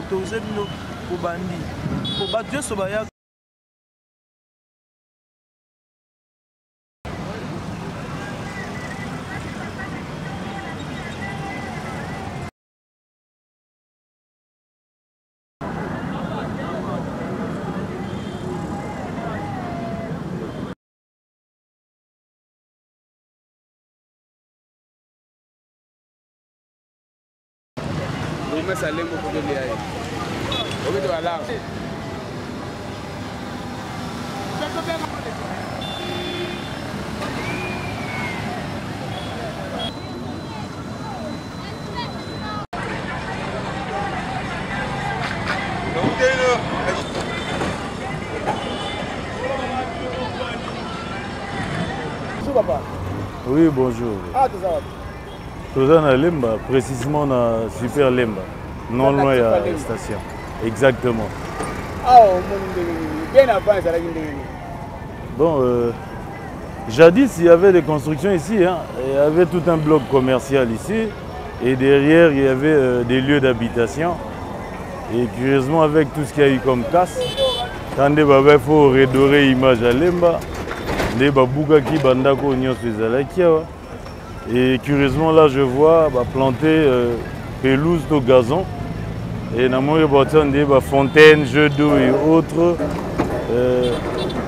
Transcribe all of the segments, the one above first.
autoriser bino pour bandi. Pour battre Dieu sur Baya. Mais ça l'aime beaucoup de l'IA. Au bout de la large. Bonjour papa. Oui, bonjour. Ah, tout ça va. Tout ça dans Lemba, précisément dans Super Lemba, non loin de la station. Exactement. Ah, bien avant, ça a Bon, jadis, il y avait des constructions ici. Hein. Il y avait tout un bloc commercial ici. Et derrière, il y avait des lieux d'habitation. Et curieusement, avec tout ce qu'il y a eu comme casse, quand il faut redorer l'image à Lemba, il y a et curieusement, là, je vois planter pelouse de gazon. Et dans mon des fontaines, jeux d'eau et autres.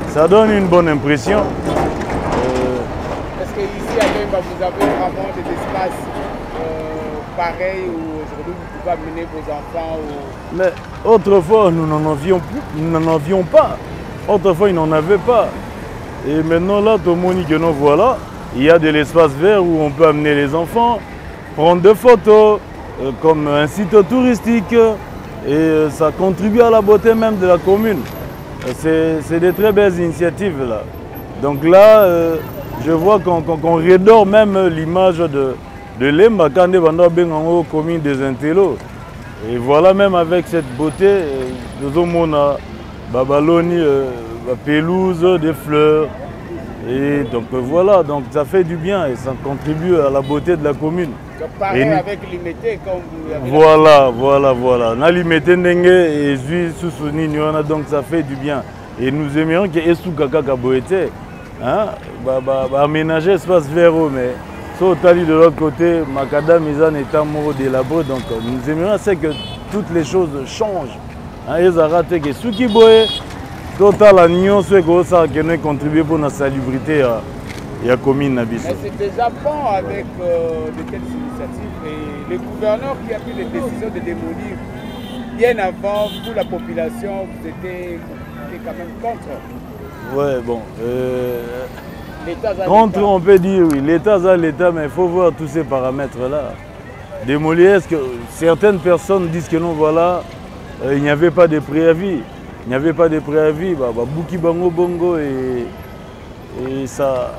Ça donne une bonne impression. Est-ce qu'ici, vous avez vraiment des espaces pareils où aujourd'hui vous pouvez amener vos enfants Mais autrefois, nous n'en avions pas. Autrefois, ils n'en avaient pas. Et maintenant, là, tout le monde que nous voilà. Il y a de l'espace vert où on peut amener les enfants, prendre des photos, comme un site touristique. Et ça contribue à la beauté même de la commune. C'est des très belles initiatives là. Donc là, je vois qu'on redore même l'image de Lemba quand on est en commune des Intellos. Et voilà, même avec cette beauté, nous avons Babaloni, pelouse, des fleurs. Et donc voilà, donc ça fait du bien et ça contribue à la beauté de la commune. Pareil avec l'imité comme vous avez. Voilà. On a l'imité et donc ça fait du bien. Et nous aimerions que Esu Kaka Kaboete aménager l'espace vert, mais sur Tali de l'autre côté, Macadam Izan est un mot délabré. Donc nous aimerions que toutes les choses changent. Ils arrêtent que ce qui boit. Total la union c'est que ça qui nous contribue pour la salubrité et la commune Nabis. Mais c'est déjà bon avec de telles initiatives et le gouverneur qui a pris les décisions de démolir bien avant pour la population, vous étiez quand même contre. Ouais, bon. Contre, on peut dire oui. L'État a l'État, mais il faut voir tous ces paramètres-là. Démolir, est-ce que certaines personnes disent que non, voilà, il n'y avait pas de préavis. Il n'y avait pas de préavis, Bouki Bango Bongo et ça,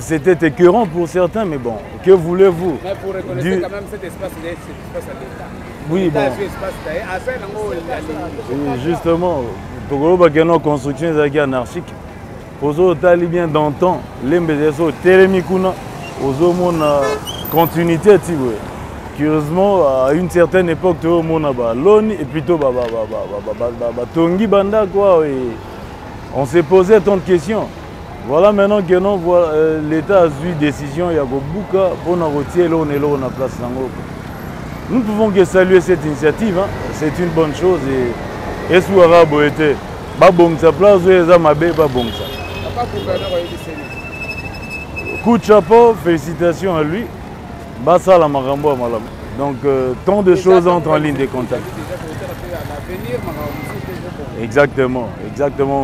c'était écœurant pour certains, mais bon, que voulez-vous? Mais vous reconnaissez quand même cet espace à l'État. Oui, bon. Et justement, pour nos constructions anarchiques, pour eux, bien d'antan, les médias télémikuna, aux continuité, curieusement, à une certaine époque, tout le monde a l'ONU et plutôt Tongi Banda, quoi. Et on s'est posé tant de questions. Voilà maintenant que l'État a eu décision, il y a beaucoup pour nous retirer l'on et l'on a place. Nous pouvons que saluer cette initiative, hein. C'est une bonne chose. Et est-ce que arabe était bon sa place ou est-ce que pas bon ça? Coup de chapeau, félicitations à lui. Bassa la Marambo Malam. Donc tant de choses entrent en ligne de contact. Exactement.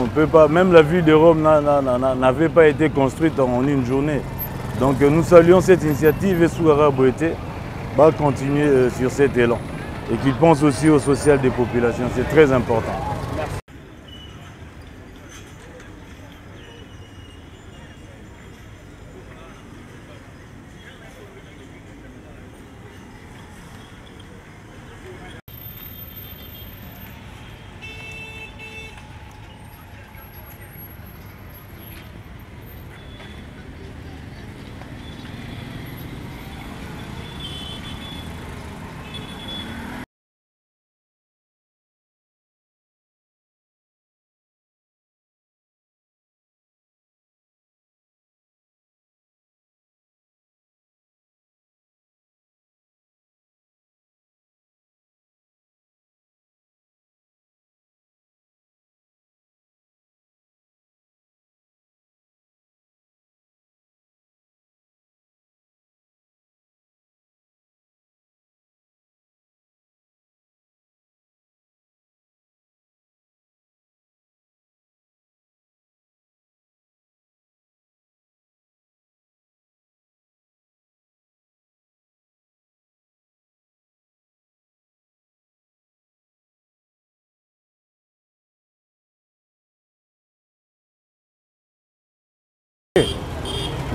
On peut pas, même la ville de Rome n'avait pas été construite en une journée. Donc nous saluons cette initiative et Souara Boete va continuer sur cet élan. Et qu'il pense aussi au social des populations, c'est très important.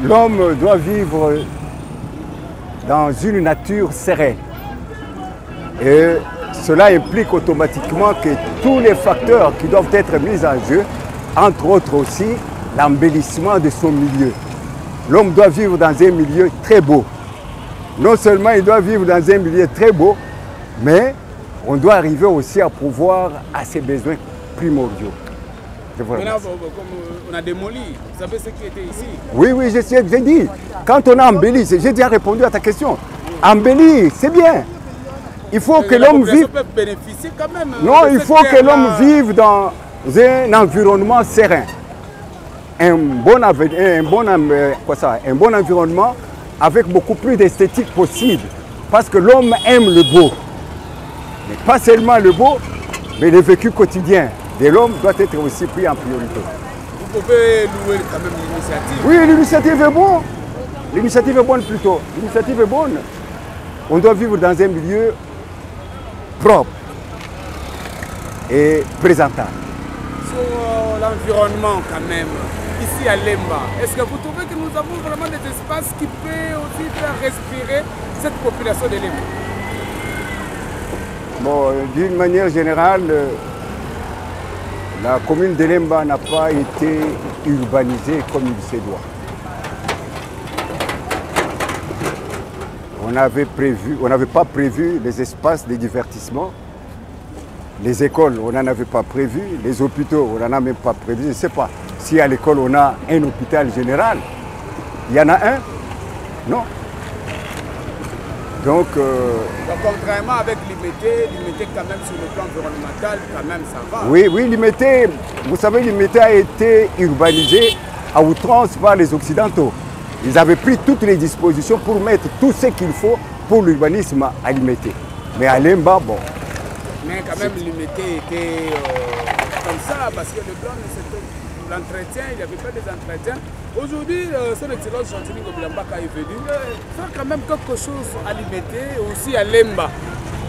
l'homme doit vivre dans une nature sereine. Et cela implique automatiquement que tous les facteurs qui doivent être mis en jeu, entre autres aussi l'embellissement de son milieu. L'homme doit vivre dans un milieu très beau. Non seulement il doit vivre dans un milieu très beau, mais on doit arriver aussi à pourvoir à ses besoins primordiaux. Maintenant, comme on a démoli, vous savez ce qui était ici? Oui, oui, j'ai dit. Quand on a embelli, j'ai déjà répondu à ta question. Embellir, c'est bien. Il faut que l'homme vive. peut bénéficier quand même. Non, il faut que l'homme vive dans un environnement serein. Un bon environnement avec beaucoup plus d'esthétique possible. Parce que l'homme aime le beau. Mais pas seulement le beau, mais le vécu quotidien de l'homme doit être aussi pris en priorité. Vous pouvez louer quand même l'initiative. Oui, l'initiative est bonne. L'initiative est bonne plutôt. L'initiative est bonne. On doit vivre dans un milieu propre et présentable. Sur l'environnement quand même, ici à Lemba, est-ce que vous trouvez que nous avons vraiment des espaces qui peuvent aussi faire respirer cette population de Lemba? Bon, d'une manière générale, la commune de Lemba n'a pas été urbanisée comme il se doit. On n'avait pas prévu les espaces de divertissement. Les écoles, on n'en avait pas prévu. Les hôpitaux, on n'en a même pas prévu. Je ne sais pas si à l'école, on a un hôpital général. Il y en a un? Non. Donc, contrairement avec l'IMT quand même sur le plan environnemental, quand même ça va. Oui, oui, l'IMT, vous savez, l'IMT a été urbanisé à outrance par les Occidentaux. Ils avaient pris toutes les dispositions pour mettre tout ce qu'il faut pour l'urbanisme à l'IMT. Mais à Lemba, bon. Mais quand même, l'IMT était comme ça, parce que le plan, l'entretien, il n'y avait pas des entretiens. Aujourd'hui, son excellence Chantini Gobilambaka est venu faire quand même quelque chose à l'IMT et aussi à Lemba,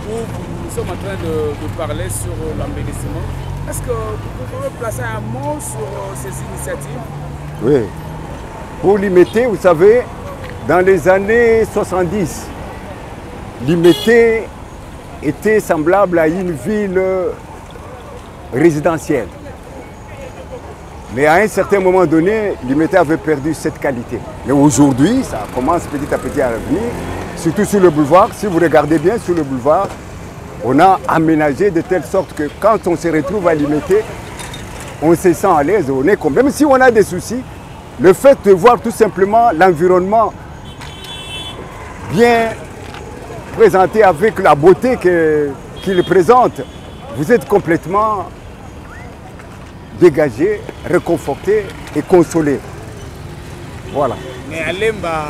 où nous sommes en train de parler sur l'embellissement. Est-ce que vous pouvez placer un mot sur ces initiatives? Oui. Pour l'IMT, vous savez, dans les années 70, l'IMT était semblable à une ville résidentielle. Mais à un certain moment donné, l'IMT avait perdu cette qualité. Mais aujourd'hui, ça commence petit à petit à revenir, surtout sur le boulevard. Si vous regardez bien sur le boulevard, on a aménagé de telle sorte que quand on se retrouve à l'IMT, on se sent à l'aise, on est comme... Même si on a des soucis, le fait de voir tout simplement l'environnement bien présenté avec la beauté qu'il présente, vous êtes complètement dégagé, réconforté et consolé. Voilà. Mais à Lemba,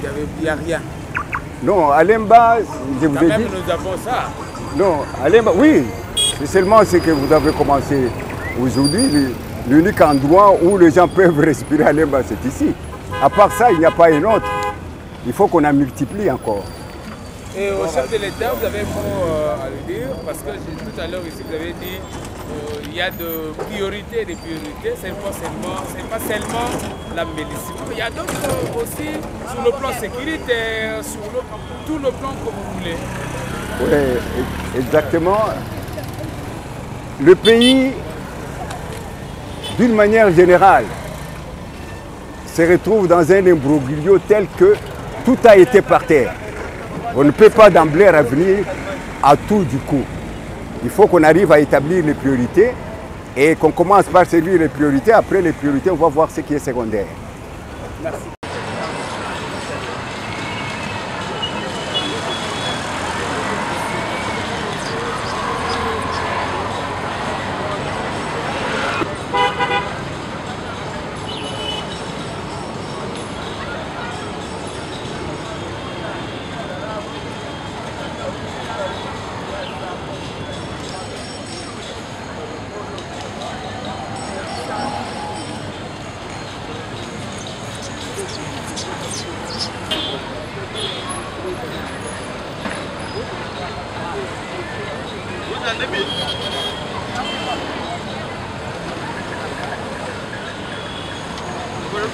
il n'y a rien. Non, à Lemba, je vous ai dit... Quand même, nous avons ça. Non, à Lemba, oui. C'est seulement ce que vous avez commencé aujourd'hui. L'unique endroit où les gens peuvent respirer à Lemba, c'est ici. À part ça, il n'y a pas un autre. Il faut qu'on en multiplie encore. Et au chef de l'État, vous avez un mot à le dire, parce que tout à l'heure ici, vous avez dit qu'il y a de priorités et des priorités. Ce n'est pas seulement l'embellissement. Il y a d'autres aussi sur le plan sécuritaire, sur tout le plan que vous voulez. Oui, exactement. Le pays, d'une manière générale, se retrouve dans un imbroglio tel que tout a été par terre. On ne peut pas d'emblée revenir à tout du coup. Il faut qu'on arrive à établir les priorités et qu'on commence par servir les priorités. Après les priorités, on va voir ce qui est secondaire. Merci. Bueno,